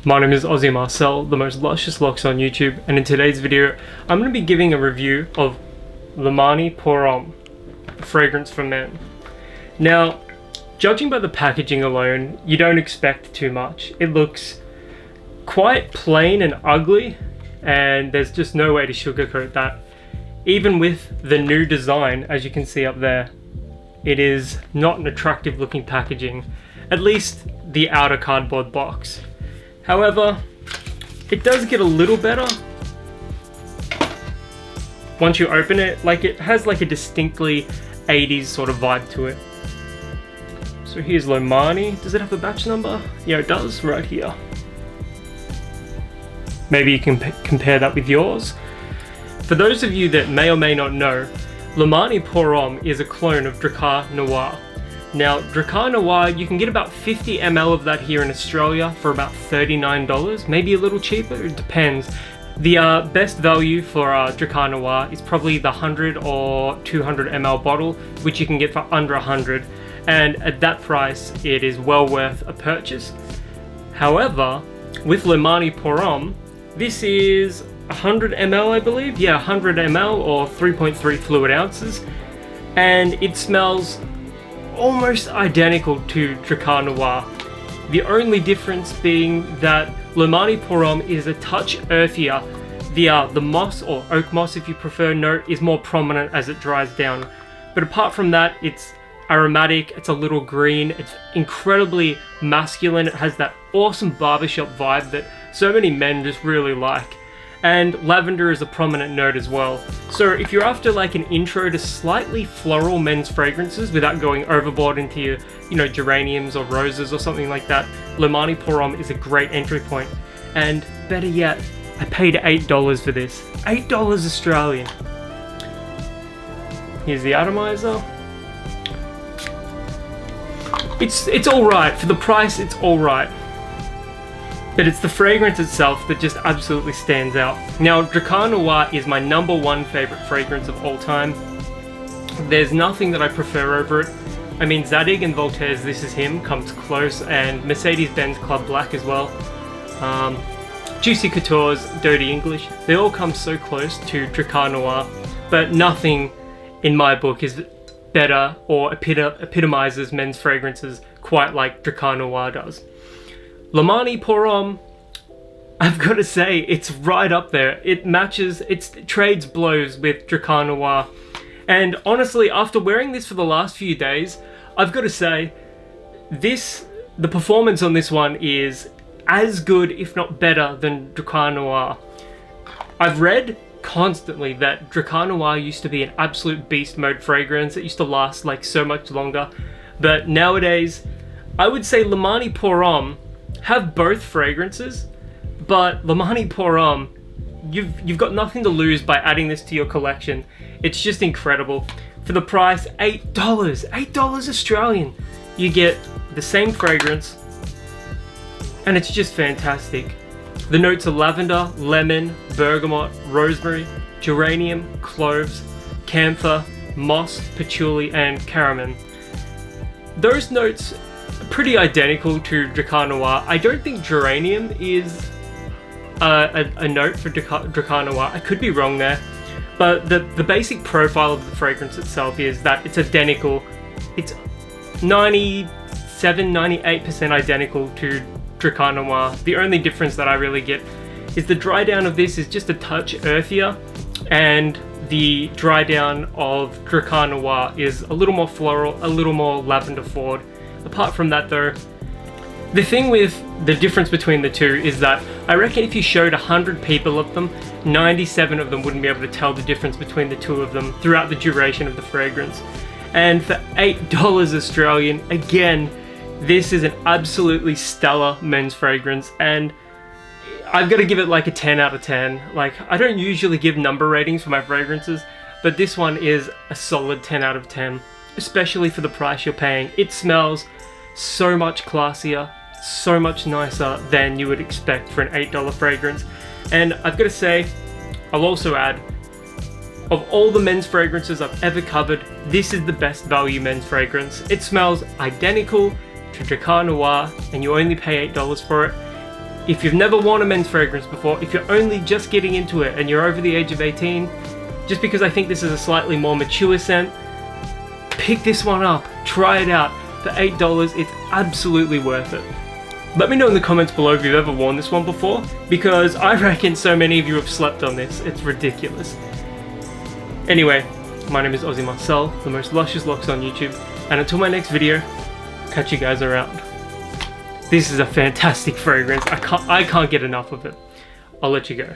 My name is Aussie Marcel, the most luscious locks on YouTube, and in today's video I'm going to be giving a review of Lomani pour Homme, a fragrance for men. Now, judging by the packaging alone, you don't expect too much. It looks quite plain and ugly, and there's just no way to sugarcoat that. Even with the new design, as you can see up there, it is not an attractive looking packaging, at least the outer cardboard box. However, it does get a little better once you open it. It has like a distinctly 80s sort of vibe to it. So here's Lomani. Does it have a batch number? Yeah, it does, right here. Maybe you can compare that with yours. For those of you that may or may not know, Lomani pour Homme is a clone of Drakkar Noir. Now, Drakkar Noir, you can get about 50 ml of that here in Australia for about $39, maybe a little cheaper, it depends. The best value for Drakkar Noir is probably the 100 or 200 ml bottle, which you can get for under 100, and at that price, it is well worth a purchase. However, with Lomani pour Homme, this is 100 ml, I believe. Yeah, 100 ml or 3.3 fluid ounces, and it smells almost identical to Drakkar Noir. The only difference being that Lomani pour Homme is a touch earthier. The moss, or oak moss if you prefer, note is more prominent as it dries down. But apart from that, it's aromatic, it's a little green, it's incredibly masculine, it has that awesome barbershop vibe that so many men just really like. And lavender is a prominent note as well. So if you're after like an intro to slightly floral men's fragrances without going overboard into your, geraniums or roses or something like that, Lomani pour Homme is a great entry point. And better yet, I paid $8 for this. $8 Australian. Here's the atomizer. It's alright. For the price, it's alright. But it's the fragrance itself that just absolutely stands out. Now, Drakkar Noir is my #1 favorite fragrance of all time. There's nothing that I prefer over it. I mean, Zadig and Voltaire's This Is Him comes close, and Mercedes-Benz Club Black as well. Juicy Couture's Dirty English, they all come so close to Drakkar Noir, but nothing in my book is better or epitomizes men's fragrances quite like Drakkar Noir does. Lomani pour Homme, I've got to say, it's right up there. It matches, it trades blows with Drakkar Noir. And honestly, after wearing this for the last few days, I've got to say, the performance on this one is as good, if not better, than Drakkar Noir. I've read constantly that Drakkar Noir used to be an absolute beast mode fragrance. It used to last like so much longer. But nowadays, I would say Lomani pour Homme have both fragrances, but Lomani pour Homme, you've got nothing to lose by adding this to your collection. It's just incredible. For the price, $8 Australian, you get the same fragrance, and it's just fantastic. The notes are lavender, lemon, bergamot, rosemary, geranium, cloves, camphor, moss, patchouli, and cardamom. Those notes pretty identical to Drakkar Noir. I don't think geranium is a note for Drakkar Noir. I could be wrong there, but the basic profile of the fragrance itself is that it's identical. It's 97-98% identical to Drakkar Noir. The only difference that I really get is the dry down of this is just a touch earthier, and the dry down of Drakkar Noir is a little more floral, a little more lavender forward. Apart from that though, the thing with the difference between the two is that I reckon if you showed 100 people of them, 97 of them wouldn't be able to tell the difference between the two of them throughout the duration of the fragrance. And for $8 Australian, again, this is an absolutely stellar men's fragrance, and I've got to give it like a 10 out of 10. Like, I don't usually give number ratings for my fragrances, but this one is a solid 10 out of 10. Especially for the price you're paying. It smells so much classier, so much nicer than you would expect for an $8 fragrance. And I've got to say, I'll also add, of all the men's fragrances I've ever covered, this is the best value men's fragrance. It smells identical to Drakkar Noir, and you only pay $8 for it. If you've never worn a men's fragrance before, if you're only just getting into it and you're over the age of 18, just because I think this is a slightly more mature scent, pick this one up, try it out. For $8, it's absolutely worth it. Let me know in the comments below if you've ever worn this one before, because I reckon so many of you have slept on this, it's ridiculous. Anyway, my name is Aussie Marcel, the most luscious locks on YouTube, and until my next video, catch you guys around. This is a fantastic fragrance, I can't get enough of it. I'll let you go.